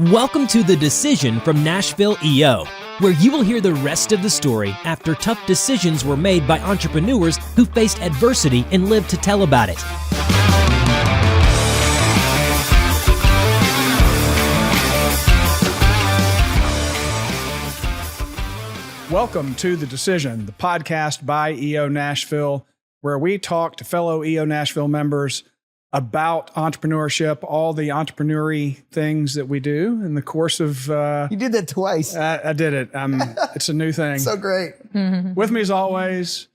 Welcome to The Decision from Nashville EO, where you will hear the rest of the story after tough decisions were made by entrepreneurs who faced adversity and lived to tell about it. Welcome to The Decision, the podcast by EO Nashville, where we talk to fellow EO Nashville members about entrepreneurship, all the entrepreneurial things that we do in the course of... You did that twice. I did it. It's a new thing. So great. With me as always,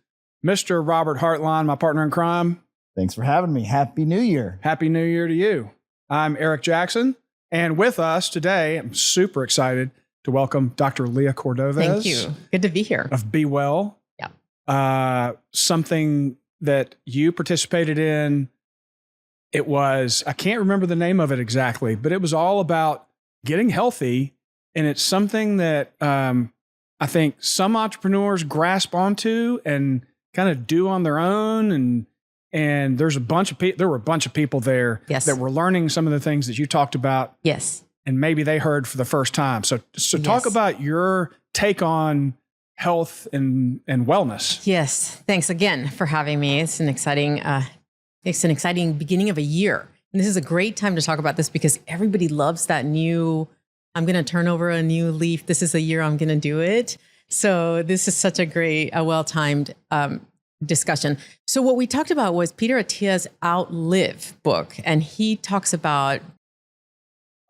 Mr. Robert Hartline, my partner in crime. Thanks for having me. Happy New Year. Happy New Year to you. I'm Eric Jackson, and with us today, I'm super excited to welcome Dr. Leah Cordovez. Thank you. Good to be here. Of Be Well. Yeah. Something that you participated in. It was, I can't remember the name of it exactly, but it was all about getting healthy. And it's something that I think some entrepreneurs grasp onto and kind of do on their own. And there's there were a bunch of people there Yes. that were learning some of the things that you talked about. Yes. And maybe they heard for the first time. So talk Yes. about your take on health and wellness. Yes. Thanks again for having me. It's an exciting beginning of a year. And this is a great time to talk about this because everybody loves that new, I'm going to turn over a new leaf. This is the year I'm going to do it. So this is such a well-timed discussion. So what we talked about was Peter Attia's Outlive book. And he talks about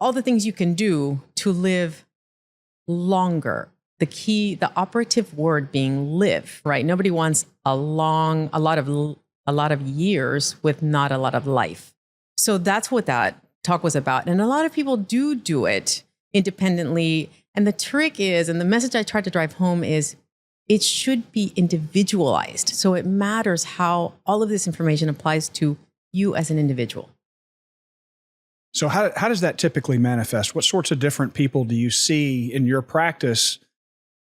all the things you can do to live longer. The operative word being live, right? Nobody wants a lot of years with not a lot of life. So that's what that talk was about. And a lot of people do it independently. And the trick is, and the message I tried to drive home is, it should be individualized. So it matters how all of this information applies to you as an individual. So how does that typically manifest? What sorts of different people do you see in your practice?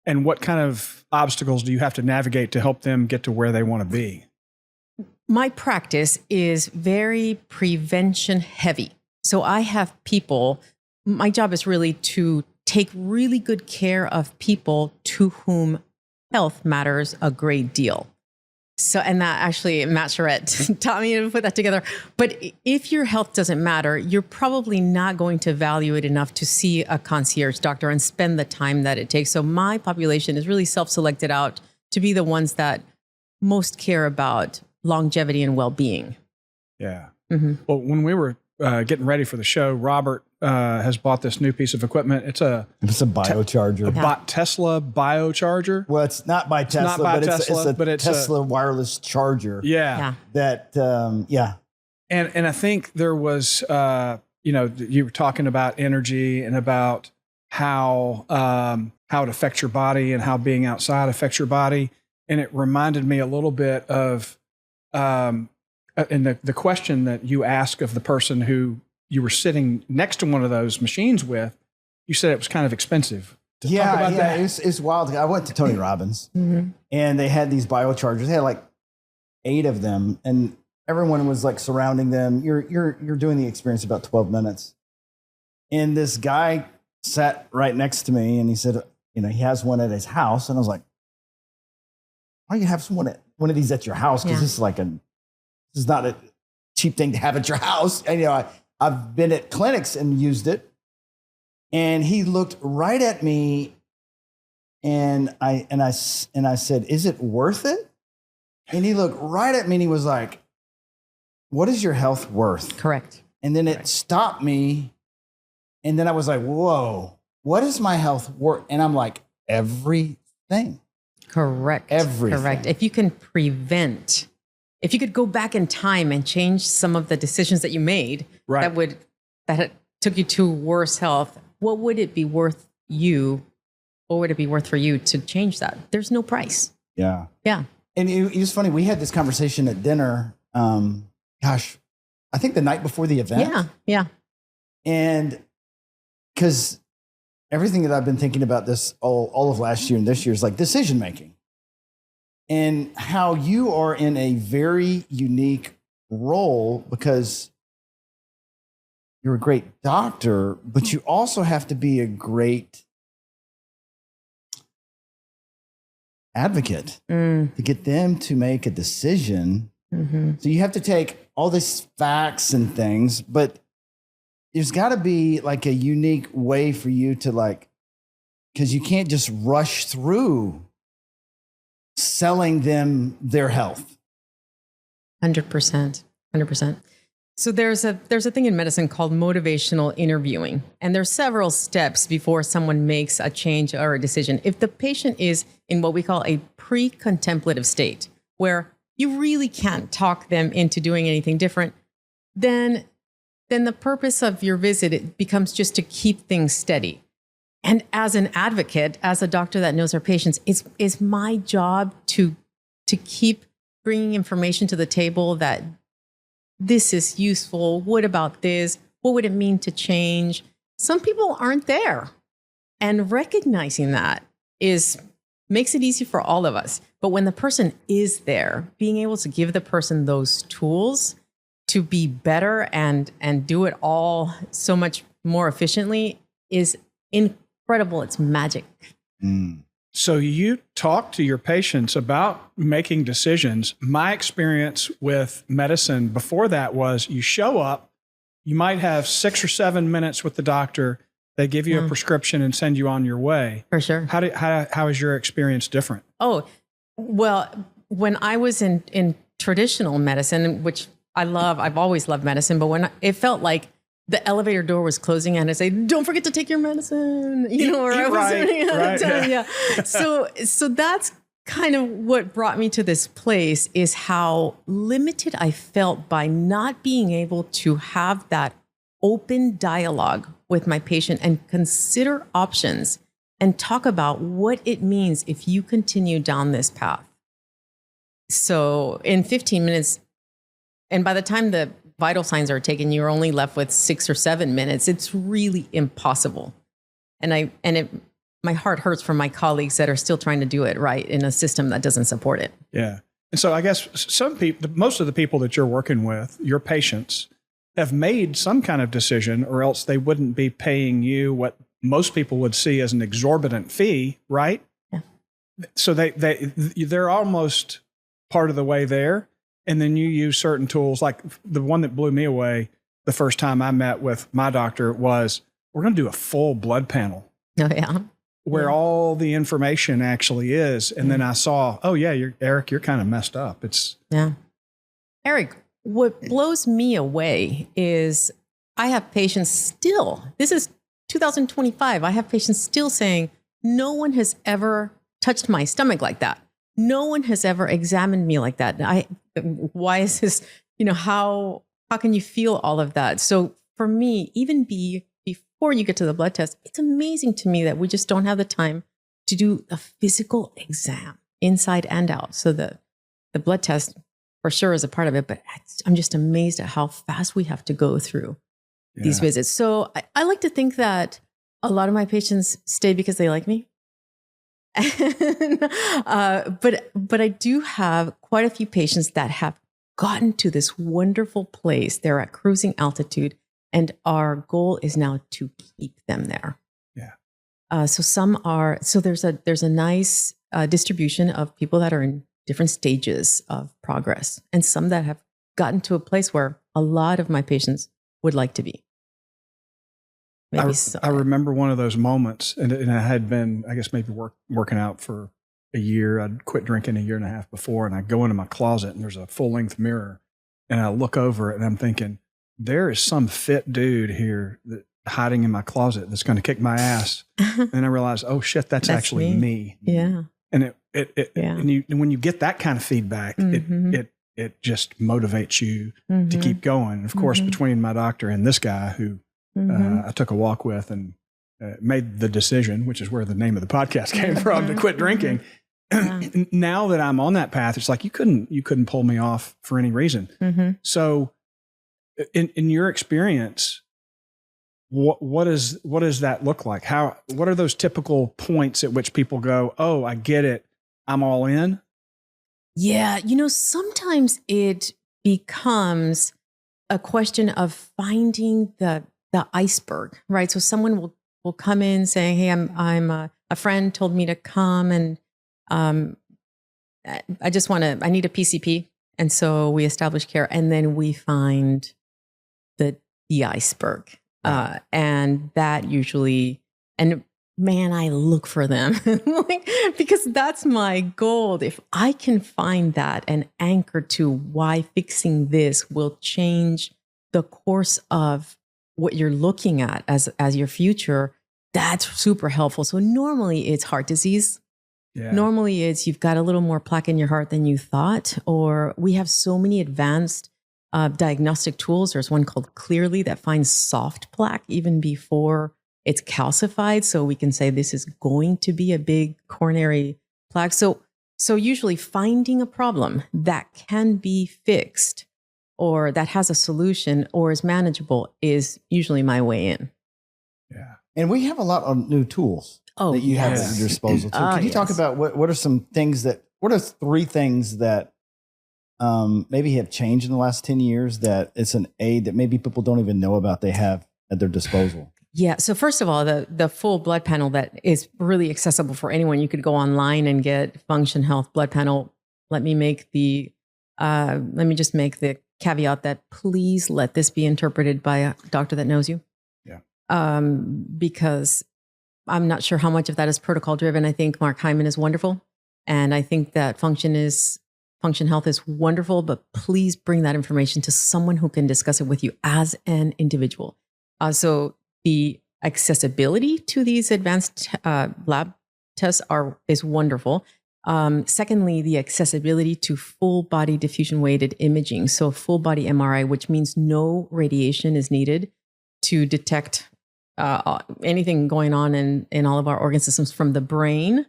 And what kind of obstacles do you have to navigate to help them get to where they want to be? My practice is very prevention heavy. So I have people, my job is really to take really good care of people to whom health matters a great deal. So, and that actually, Matt Charette taught me to put that together. But if your health doesn't matter, you're probably not going to value it enough to see a concierge doctor and spend the time that it takes. So my population is really self-selected out to be the ones that most care about longevity and well-being. Yeah. Mm-hmm. Well, when we were getting ready for the show, Robert has bought this new piece of equipment. It's a biocharger. Tesla biocharger. Well, it's not by Tesla, but it's a Tesla wireless charger. Yeah. That, And I think there was, you were talking about energy and about how it affects your body and how being outside affects your body. And it reminded me a little bit of, and the question that you asked of the person who you were sitting next to one of those machines with, you said it was kind of expensive. Talk about that. It's wild. I went to Tony Robbins and they had these biochargers. They had like 8 of them and everyone was like surrounding them. You're doing the experience about 12 minutes. And this guy sat right next to me and he said, he has one at his house. And I was like, why do you have one of these at your house? Because this is not a cheap thing to have at your house. And I've been at clinics and used it. And he looked right at me, and I said, "Is it worth it?" And he looked right at me, and he was like, "What is your health worth?" Correct. And then it stopped me, and then I was like, "Whoa, what is my health worth?" And I'm like, "Everything." Correct. Everything. Correct. If you can prevent, if you could go back in time and change some of the decisions that you made that took you to worse health, what would it be worth you? What would it be worth for you to change that? There's no price. Yeah. Yeah. And it was funny. We had this conversation at dinner. I think the night before the event. Yeah. Yeah. And because everything that I've been thinking about this all of last year and this year is like decision making, and how you are in a very unique role because you're a great doctor, but you also have to be a great advocate to get them to make a decision. So you have to take all these facts and things, but there's got to be like a unique way for you to like, because you can't just rush through selling them their health. 100%. 100%. So there's a thing in medicine called motivational interviewing, and there's several steps before someone makes a change or a decision. If the patient is in what we call a pre-contemplative state, where you really can't talk them into doing anything different, then the purpose of your visit, it becomes just to keep things steady. And as an advocate, as a doctor that knows our patients, it's my job to keep bringing information to the table that this is useful. What about this? What would it mean to change? Some people aren't there. And recognizing that makes it easy for all of us. But when the person is there, being able to give the person those tools to be better and do it all so much more efficiently is incredible. It's magic. So you talk to your patients about making decisions. My experience with medicine before that was you show up, you might have 6 or 7 minutes with the doctor. They give you a prescription and send you on your way. For sure. How is your experience different? Oh, well, when I was in traditional medicine, which I've always loved medicine, but when it felt like the elevator door was closing and I say, don't forget to take your medicine, or I was running out of time. Yeah. So that's kind of what brought me to this place, is how limited I felt by not being able to have that open dialogue with my patient and consider options and talk about what it means if you continue down this path. So in 15 minutes, and by the time the vital signs are taken, you're only left with 6 or 7 minutes. It's really impossible. And my heart hurts for my colleagues that are still trying to do it right in a system that doesn't support it. Yeah. And so I guess most of the people that you're working with, your patients, have made some kind of decision, or else they wouldn't be paying you what most people would see as an exorbitant fee, right? Yeah. So they're almost part of the way there. And then you use certain tools, like the one that blew me away the first time I met with my doctor was, we're going to do a full blood panel. Oh, yeah. Where all the information actually is. And then I saw, oh yeah, Eric, you're kind of messed up. Yeah. Eric, what blows me away is I have patients still, this is 2025, I have patients still saying, no one has ever touched my stomach like that. No one has ever examined me like that. Why is this, how can you feel all of that? So for me, even before you get to the blood test, it's amazing to me that we just don't have the time to do a physical exam inside and out. So the blood test for sure is a part of it, but I'm just amazed at how fast we have to go through these visits. So I like to think that a lot of my patients stay because they like me. But I do have quite a few patients that have gotten to this wonderful place. They're at cruising altitude, and our goal is now to keep them there. Yeah. So there's a nice distribution of people that are in different stages of progress, and some that have gotten to a place where a lot of my patients would like to be. I remember one of those moments, and I had been, I guess, maybe working out for a year. I'd quit drinking 1.5 years before, and I go into my closet, and there's a full-length mirror, and I look over it, and I'm thinking, there is some fit dude here hiding in my closet that's going to kick my ass. And I realized, oh shit, that's actually me. Yeah. And and when you get that kind of feedback, it just motivates you to keep going. And of course, between my doctor and this guy who I took a walk with and made the decision, which is where the name of the podcast came from, to quit drinking. Now that I'm on that path, it's like you couldn't pull me off for any reason. So, in your experience, what does that look like? What are those typical points at which people go, "Oh, I get it, I'm all in"? Yeah, sometimes it becomes a question of finding the the iceberg, right? So someone will come in saying, "Hey, I'm a friend told me to come, and I need a PCP," and so we establish care, and then we find the iceberg, and that usually, and man, I look for them like, because that's my goal. If I can find that and anchor to why fixing this will change the course of what you're looking at as your future, that's super helpful. So normally it's heart disease. Yeah. Normally it's you've got a little more plaque in your heart than you thought, or we have so many advanced diagnostic tools. There's one called Clearly that finds soft plaque even before it's calcified. So we can say this is going to be a big coronary plaque. So usually finding a problem that can be fixed or that has a solution or is manageable is usually my way in. Yeah. And we have a lot of new tools that you have at your disposal. So can you talk about what are some things what are 3 things that maybe have changed in the last 10 years that it's an aid that maybe people don't even know about they have at their disposal? Yeah. So first of all, the full blood panel that is really accessible for anyone. You could go online and get Function Health blood panel. Let me just make the caveat that please let this be interpreted by a doctor that knows you. Yeah. Because I'm not sure how much of that is protocol driven. I think Mark Hyman is wonderful. And I think that Function Health is wonderful, but please bring that information to someone who can discuss it with you as an individual. So the accessibility to these advanced lab tests is wonderful. Secondly, the accessibility to full body diffusion weighted imaging. So full body MRI, which means no radiation is needed to detect anything going on in all of our organ systems, from the brain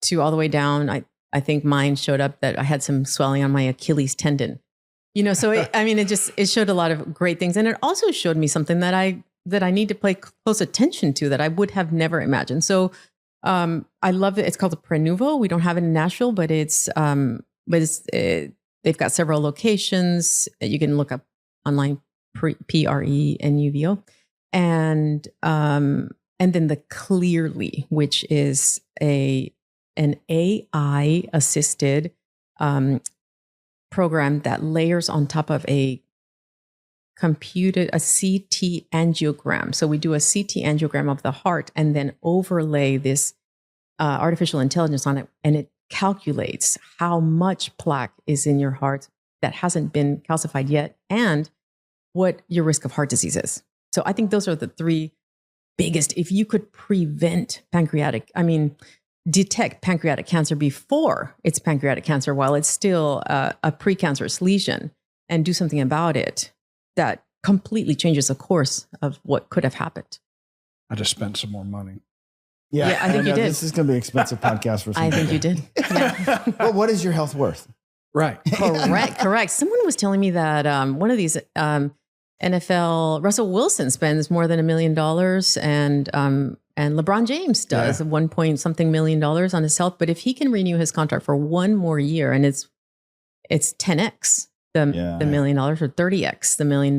to all the way down. I think mine showed up that I had some swelling on my Achilles tendon. So it showed a lot of great things. And it also showed me something that I need to pay close attention to that I would have never imagined. So I love it. It's called a Prenuvo. We don't have it in Nashville, but they've got several locations. You can look up online, Prenuvo. And then the Clearly, which is an AI assisted program that layers on top of a CT angiogram. So we do a CT angiogram of the heart and then overlay this artificial intelligence on it, and it calculates how much plaque is in your heart that hasn't been calcified yet and what your risk of heart disease is. So I think those are the 3 biggest. If you could detect pancreatic cancer before it's pancreatic cancer while it's still a precancerous lesion and do something about it, that completely changes the course of what could have happened. I just spent some more money. Yeah, I think you did. This is going to be an expensive podcast for some I think people. you did. Yeah. But what is your health worth? Right. Correct. Someone was telling me that one of these NFL, Russell Wilson spends more than $1 million, and LeBron James does $1 million on his health. But if he can renew his contract for 1 more year, and it's 10x the $1 million or 30x the $1 million,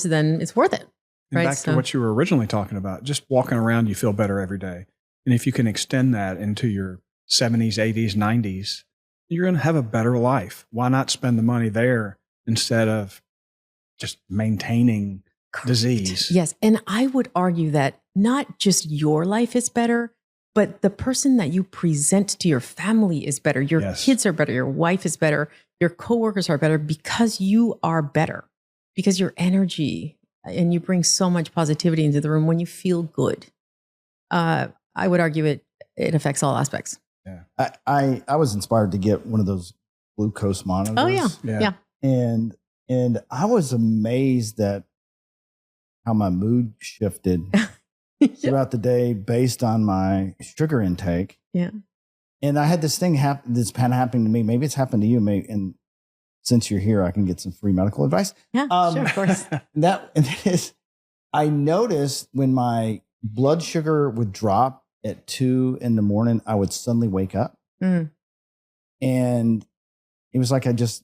then it's worth it. And back to what you were originally talking about, just walking around, you feel better every day. And if you can extend that into your 70s, 80s, 90s, you're going to have a better life. Why not spend the money there instead of just maintaining disease? Yes. And I would argue that not just your life is better, but the person that you present to your family is better. Your kids are better. Your wife is better. Your coworkers are better because you are better, because your energy, and you bring so much positivity into the room when you feel good. I would argue it affects all aspects. Yeah. I was inspired to get one of those glucose monitors. Oh yeah. And I was amazed at how my mood shifted throughout the day based on my sugar intake. Yeah. And I had this thing that's kind of happening to me. Maybe it's happened to you. And since you're here, I can get some free medical advice. Yeah, sure, of course. I noticed when my blood sugar would drop at 2 a.m, I would suddenly wake up. Mm. And it was like I just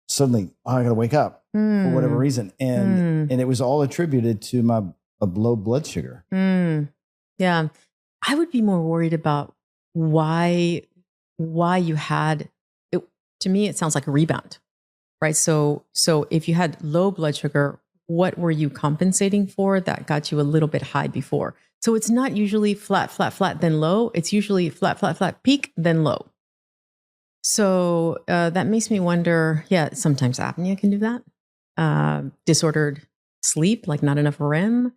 suddenly, I got to wake up for whatever reason. And it was all attributed to my of low blood sugar. Yeah. I would be more worried about why you had it. To me, it sounds like a rebound, right? So if you had low blood sugar, what were you compensating for that got you a little bit high before? So it's not usually flat, then low. It's usually flat, peak, then low. So that makes me wonder, sometimes apnea can do that. Disordered sleep, like not enough REM.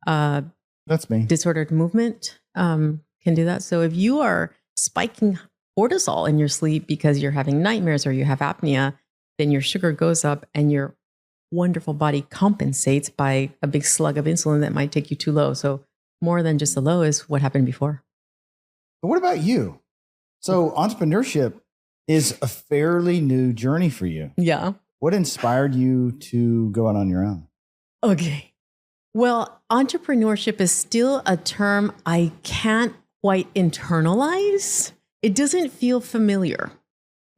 That's me. Disordered movement can do that. So if you are spiking cortisol in your sleep because you're having nightmares or you have apnea, then your sugar goes up and your wonderful body compensates by a big slug of insulin that might take you too low. So more than just the low is what happened before. But what about you? So entrepreneurship is a fairly new journey for you. Yeah. What inspired you to go out on your own? Okay. Well, entrepreneurship is still a term I can't quite internalize. It doesn't feel familiar.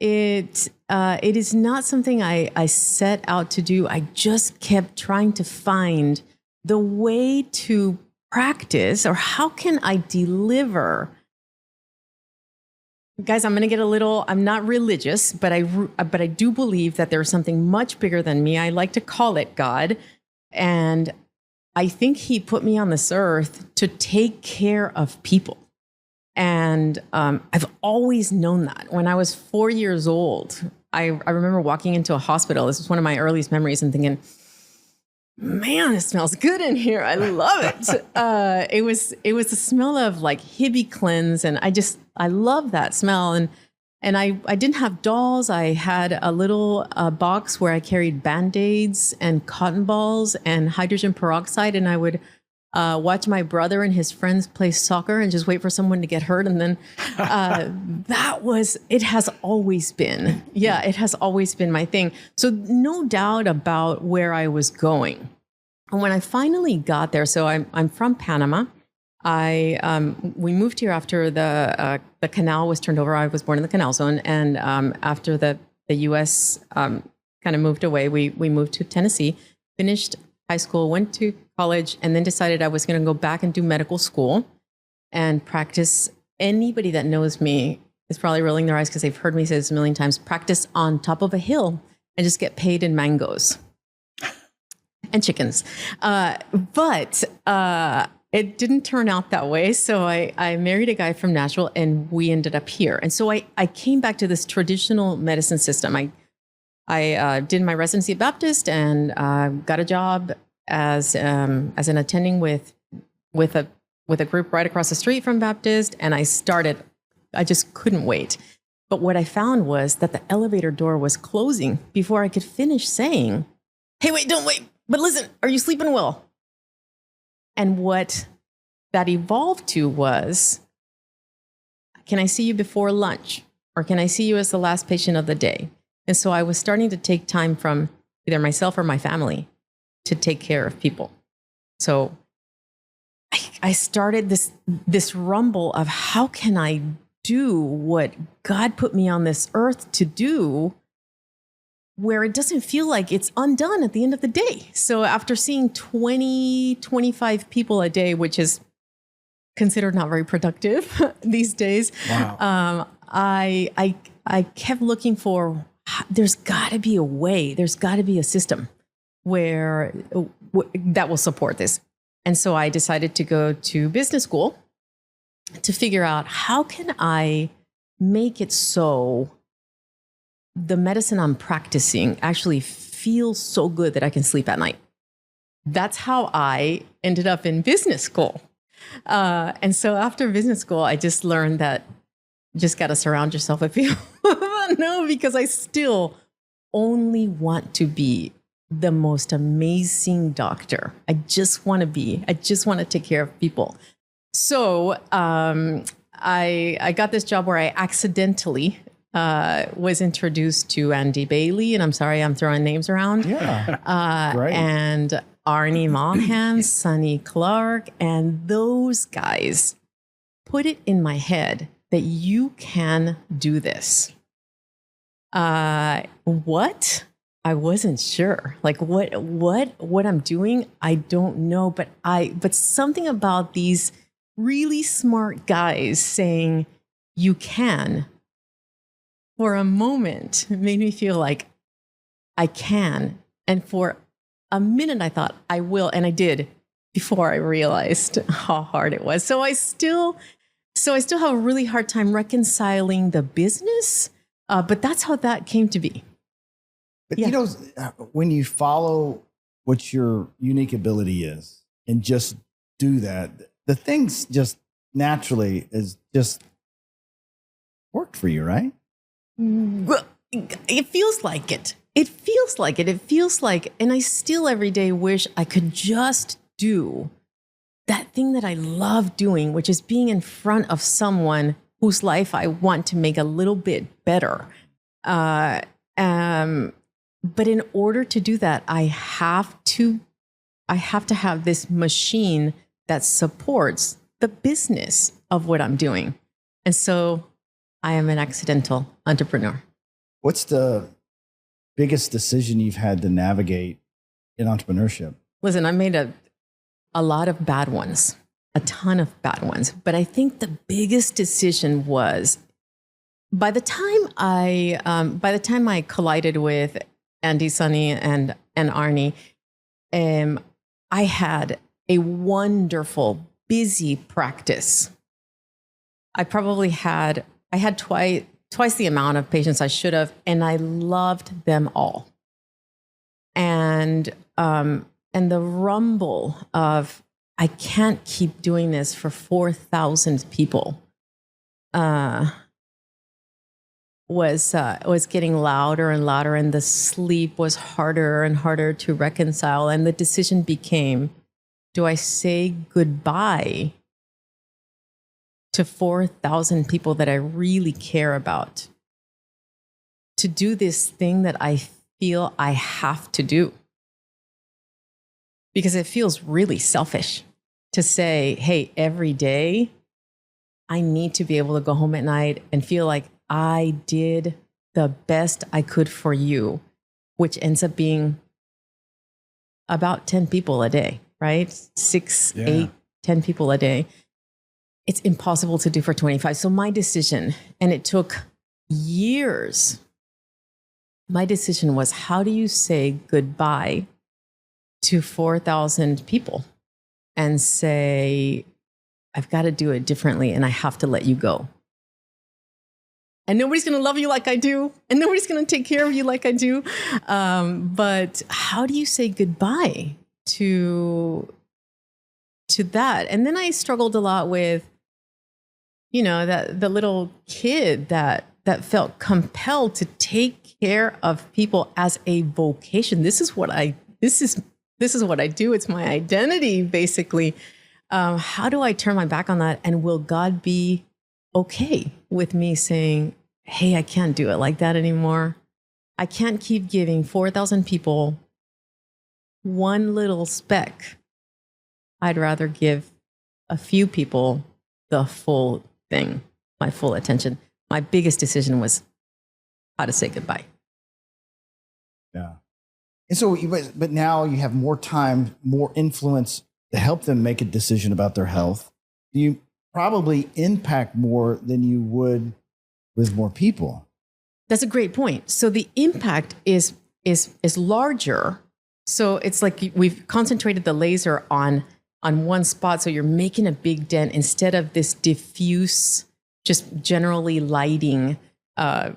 It is not something I set out to do. I just kept trying to find the way to practice, or how can I deliver. Guys, I'm going to get I'm not religious, but I do believe that there's something much bigger than me. I like to call it God. And I think he put me on this earth to take care of people. And I've always known that. When I was 4 years old, I remember walking into a hospital. This was one of my earliest memories, and thinking, man, it smells good in here. I love it. It was the smell of like Hibby Cleanse. And I love that smell. And I didn't have dolls. I had a little box where I carried Band-Aids and cotton balls and hydrogen peroxide. And I would watch my brother and his friends play soccer and just wait for someone to get hurt. And then it has always been. Yeah, it has always been my thing. So no doubt about where I was going. And when I finally got there, so I'm from Panama. We moved here after the canal was turned over. I was born in the Canal Zone. And after the U.S. Kind of moved away, we moved to Tennessee, finished high school, went to college, and then decided I was going to go back and do medical school and practice. Anybody that knows me is probably rolling their eyes because they've heard me say this a million times: practice on top of a hill and just get paid in mangoes and chickens. But it didn't turn out that way. So I married a guy from Nashville, and we ended up here. And so I came back to this traditional medicine system. I did my residency at Baptist and got a job as an attending with a group right across the street from Baptist. And I just couldn't wait. But what I found was that the elevator door was closing before I could finish saying, "Hey, wait, don't wait. But listen, are you sleeping well?" And what that evolved to was, "Can I see you before lunch? Or can I see you as the last patient of the day?" And so I was starting to take time from either myself or my family to take care of people. So I started this rumble of, how can I do what God put me on this earth to do, where it doesn't feel like it's undone at the end of the day. So after seeing 20, 25 people a day, which is considered not very productive these days, Wow. I kept looking for, there's got to be a way, there's got to be a system where that will support this. And so I decided to go to business school to figure out, how can I make it so the medicine I'm practicing actually feels so good that I can sleep at night. That's how I ended up in business school. And so after business school, I just learned that you just got to surround yourself with people. No, because I still only want to be the most amazing doctor. I just want to take care of people. So I got this job where I accidentally was introduced to Andy Bailey, and I'm sorry, I'm throwing names around. Yeah, great. And Arnie Mahan, Sonny Clark, and those guys put it in my head that you can do this. What? I wasn't sure. Like what I'm doing, I don't know. But something about these really smart guys saying you can, for a moment, made me feel like I can. And for a minute I thought I will, and I did before I realized how hard it was. So I still have a really hard time reconciling the business, but that's how that came to be. But you know, when you follow what your unique ability is and just do that, the things just naturally is just worked for you, right? Well, it feels like it. It feels like it. It feels like, and I still every day wish I could just do that thing that I love doing, which is being in front of someone whose life I want to make a little bit better. But in order to do that, I have to have this machine that supports the business of what I'm doing. And so I am an accidental entrepreneur. What's the biggest decision you've had to navigate in entrepreneurship? Listen, I made a lot of bad ones, a ton of bad ones. But I think the biggest decision was by the time I collided with Andy, Sunny, and Arnie, I had a wonderful, busy practice. I had twice the amount of patients I should have, and I loved them all. And the rumble of I can't keep doing this for 4,000 people was getting louder and louder, and the sleep was harder and harder to reconcile. And the decision became, do I say goodbye to 4,000 people that I really care about to do this thing that I feel I have to do? Because it feels really selfish to say, hey, every day I need to be able to go home at night and feel like I did the best I could for you, which ends up being about 10 people a day, right? 6, 8, 10 people a day. It's impossible to do for 25. So my decision, and it took years, my decision was, how do you say goodbye to 4,000 people and say, I've got to do it differently and I have to let you go? And nobody's going to love you like I do, and nobody's going to take care of you like I do. But how do you say goodbye to that? And then I struggled a lot with, the little kid that felt compelled to take care of people as a vocation. This is what I do. It's my identity, basically. How do I turn my back on that? And will God be okay with me saying, hey, I can't do it like that anymore. I can't keep giving 4,000 people one little speck. I'd rather give a few people the full thing, my full attention. My biggest decision was how to say goodbye. Yeah. And so, but now you have more time, more influence to help them make a decision about their health. You probably impact more than you would with more people. That's a great point. So the impact is larger. So it's like we've concentrated the laser on one spot. So you're making a big dent instead of this diffuse, just generally lighting a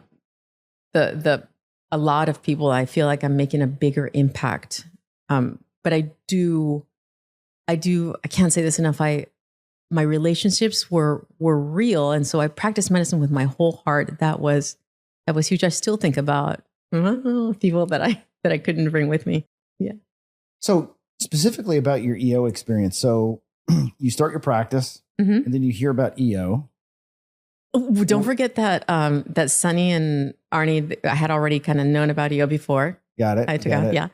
lot of people. I feel like I'm making a bigger impact. But I can't say this enough. My relationships were real. And so I practiced medicine with my whole heart. That was huge. I still think about people that I couldn't bring with me. Yeah. So specifically about your EO experience. So you start your practice and then you hear about EO. Oh, don't forget that that Sunny and Arnie, I had already kind of known about EO before. Got it. I took out. Yeah.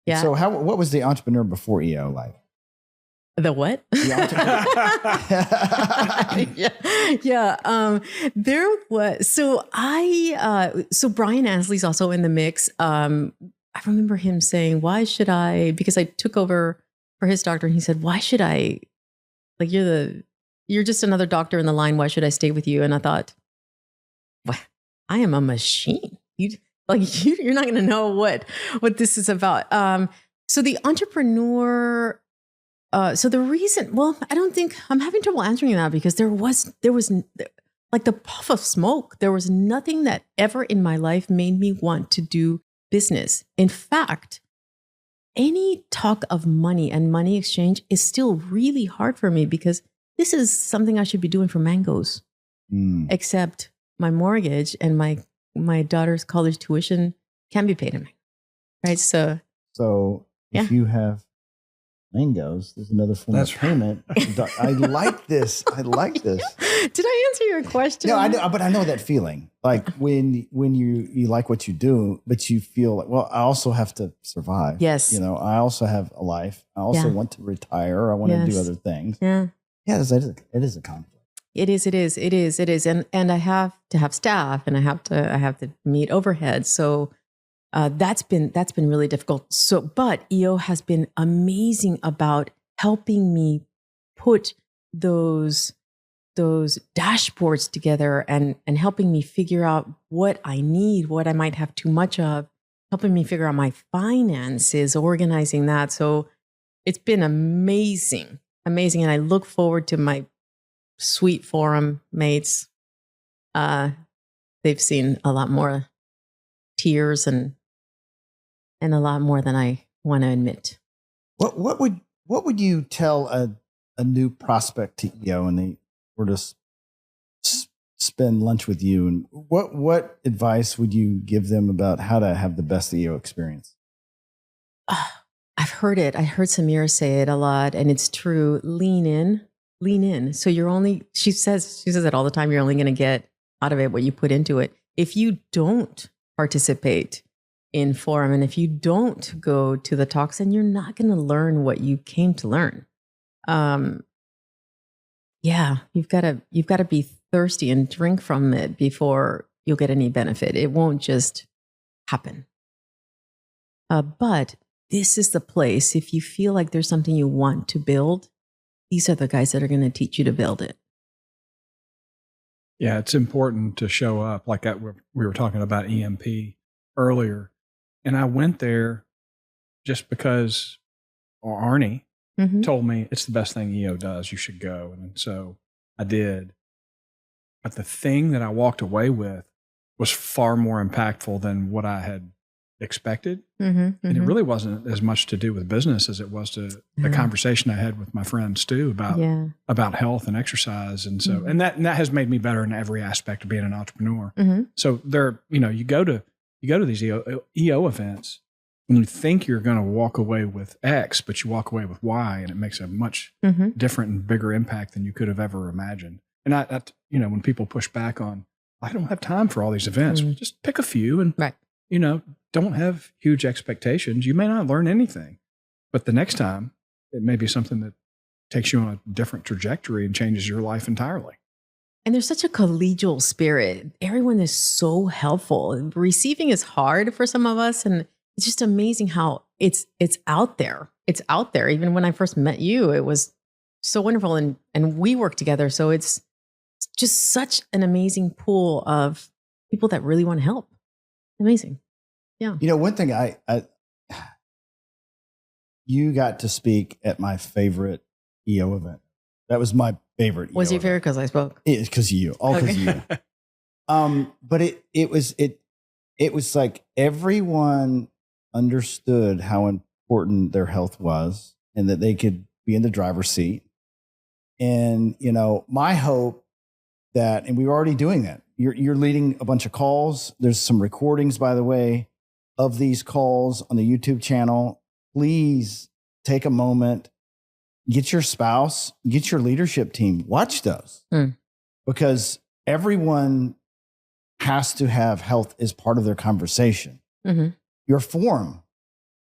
Yeah. So what was the entrepreneur before EO like? The what? Yeah. There was, so Brian Ansley's also in the mix. I remember him saying, why should I, because I took over for his doctor and he said, why should I, like, you're just another doctor in the line. Why should I stay with you? And I thought, well, I am a machine. You're not going to know what this is about. So the entrepreneur, so the reason, well, I don't think I'm having trouble answering that because there was like the puff of smoke. There was nothing that ever in my life made me want to do business. In fact, any talk of money and money exchange is still really hard for me because this is something I should be doing for mangoes, except my mortgage and my daughter's college tuition can be paid in mango, right? So if you have mangoes, there's another form of payment. I like this. I like this. Did I answer your question? No, I know, but I know that feeling. Like when you like what you do, but you feel like, well, I also have to survive. Yes. You know, I also have a life. I also want to retire. I want to do other things. Yeah. Yeah, it is a conflict. It is. And I have to have staff and I have to meet overhead. So that's been really difficult. So, but EO has been amazing about helping me put those dashboards together and helping me figure out what I need, what I might have too much of, helping me figure out my finances, organizing that. So it's been amazing. And I look forward to my sweet forum mates. They've seen a lot more tears and a lot more than I want to admit. What would you tell a new prospect to EO and they were to spend lunch with you, and what advice would you give them about how to have the best EO experience? I've heard it. I heard Samira say it a lot, and it's true. Lean in. So she says it all the time. You're only going to get out of it what you put into it. If you don't participate in forum, and if you don't go to the talks, then you're not going to learn what you came to learn. You've got to be thirsty and drink from it before you'll get any benefit. It won't just happen. But this is the place. If you feel like there's something you want to build, these are the guys that are going to teach you to build it. Yeah, it's important to show up. Like we were talking about EMP earlier, and I went there just because Arnie told me it's the best thing EO does. You should go. And so I did. But the thing that I walked away with was far more impactful than what I had expected. And it really wasn't as much to do with business as it was to the conversation I had with my friend Stu about health and exercise. And so, and that has made me better in every aspect of being an entrepreneur. So you go to these EO events when you think you're going to walk away with X, but you walk away with Y, and it makes a much different and bigger impact than you could have ever imagined. And I when people push back on, I don't have time for all these events, just pick a few and, don't have huge expectations. You may not learn anything, but the next time it may be something that takes you on a different trajectory and changes your life entirely. And there's such a collegial spirit. Everyone is so helpful. Receiving is hard for some of us. And it's just amazing how it's out there. It's out there. Even when I first met you, it was so wonderful. And we work together. So it's just such an amazing pool of people that really want to help. Amazing. Yeah. One thing you got to speak at my favorite EO event. That was my favorite. Was your favorite because I spoke? It's because of you. All because of you. But it was like everyone understood how important their health was and that they could be in the driver's seat. And, my hope and we were already doing that. You're leading a bunch of calls. There's some recordings, by the way, of these calls on the YouTube channel. Please take a moment, get your spouse, get your leadership team, watch those because everyone has to have health as part of their conversation. Your forum,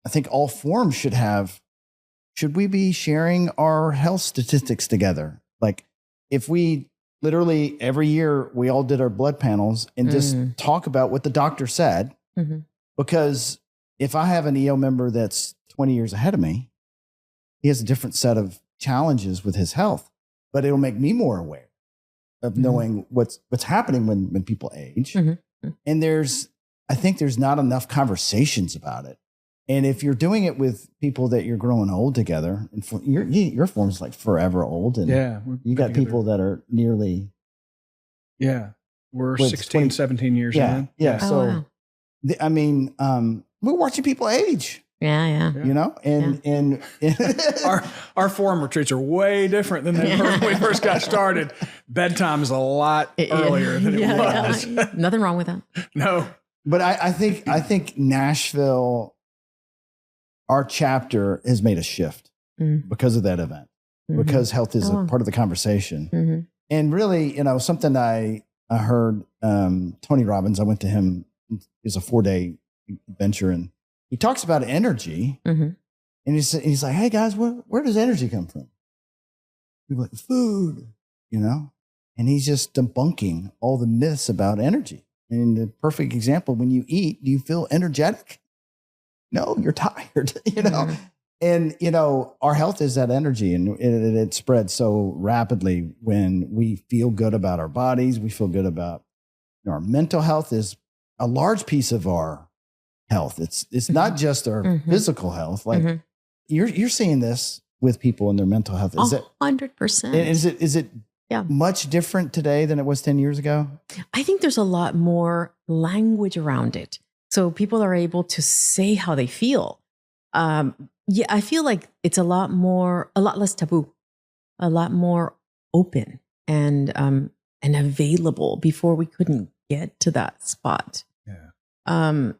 I think all forums should we be sharing our health statistics together? Like if we literally every year we all did our blood panels and just talk about what the doctor said because if I have an EO member that's 20 years ahead of me, he has a different set of challenges with his health, but it'll make me more aware of knowing what's happening when people age. And I think there's not enough conversations about it. And if you're doing it with people that you're growing old together, and your form's like forever old, and you got people that are nearly, we're 16, 17 years in. Yeah. Oh, So, wow. I mean, we're watching people age. Yeah. You know, and Our forum retreats are way different than they were when we first got started. Bedtime is a lot earlier than it was. Nothing wrong with that. No. But I think Nashville, our chapter has made a shift because of that event, because health is a part of the conversation. And really, something I heard, Tony Robbins, I went to him, it was a 4-day adventure, and he talks about energy. And he's like, hey guys, where does energy come from? People are like, food, and he's just debunking all the myths about energy. And the perfect example, when you eat, do you feel energetic? No, you're tired, And, our health is that energy, and it spreads so rapidly when we feel good about our bodies. We feel good about our mental health is a large piece of our health. It's not just our physical health. Like you're seeing this with people in their mental health. Is 100%. Is it much different today than it was 10 years ago? I think there's a lot more language around it. So people are able to say how they feel. I feel like it's a lot less taboo, a lot more open and available. Before we couldn't get to that spot. Man,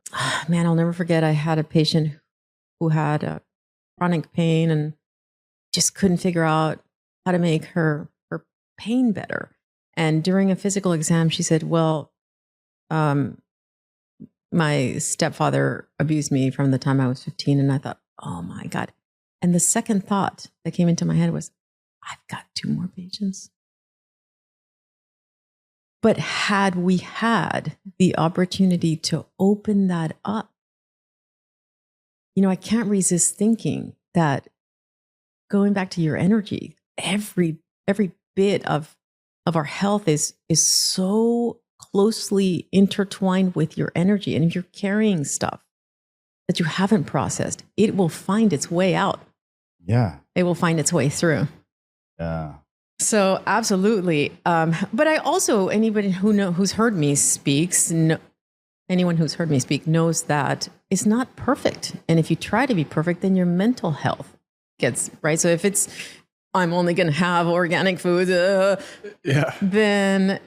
I'll never forget. I had a patient who had a chronic pain and just couldn't figure out how to make her pain better. And during a physical exam, she said, well, my stepfather abused me from the time I was 15. And I thought, oh my God. And the second thought that came into my head was, I've got 2 more patients. But had we had the opportunity to open that up, I can't resist thinking that going back to your energy, every bit of our health is so closely intertwined with your energy. And if you're carrying stuff that you haven't processed, it will find its way out. Yeah. It will find its way through. Yeah. So absolutely. But I also, anyone who's heard me speak knows that it's not perfect. And if you try to be perfect, then your mental health gets, right? So if it's, I'm only going to have organic food, then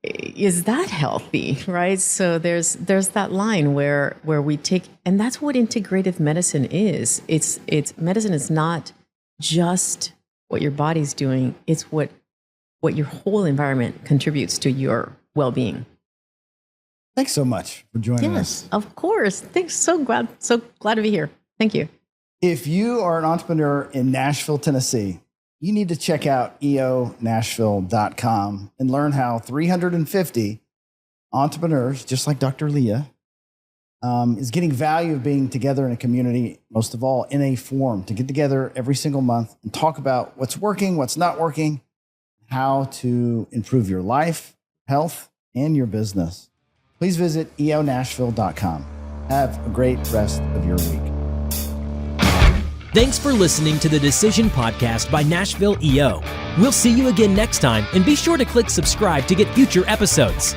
is that healthy, right? So there's that line where we take, and that's what integrative medicine is. It's medicine is not just what your body's doing, it's what your whole environment contributes to your well-being. Thanks so much for joining us. Yes, of course. Thanks. So glad to be here. Thank you. If you are an entrepreneur in Nashville, Tennessee, you need to check out eonashville.com and learn how 350 entrepreneurs, just like Dr. Leah, is getting value of being together in a community, most of all in a forum, to get together every single month and talk about what's working, what's not working, how to improve your life, health, and your business. Please visit eonashville.com. Have a great rest of your week. Thanks for listening to the Decision Podcast by Nashville EO. We'll see you again next time, and be sure to click subscribe to get future episodes.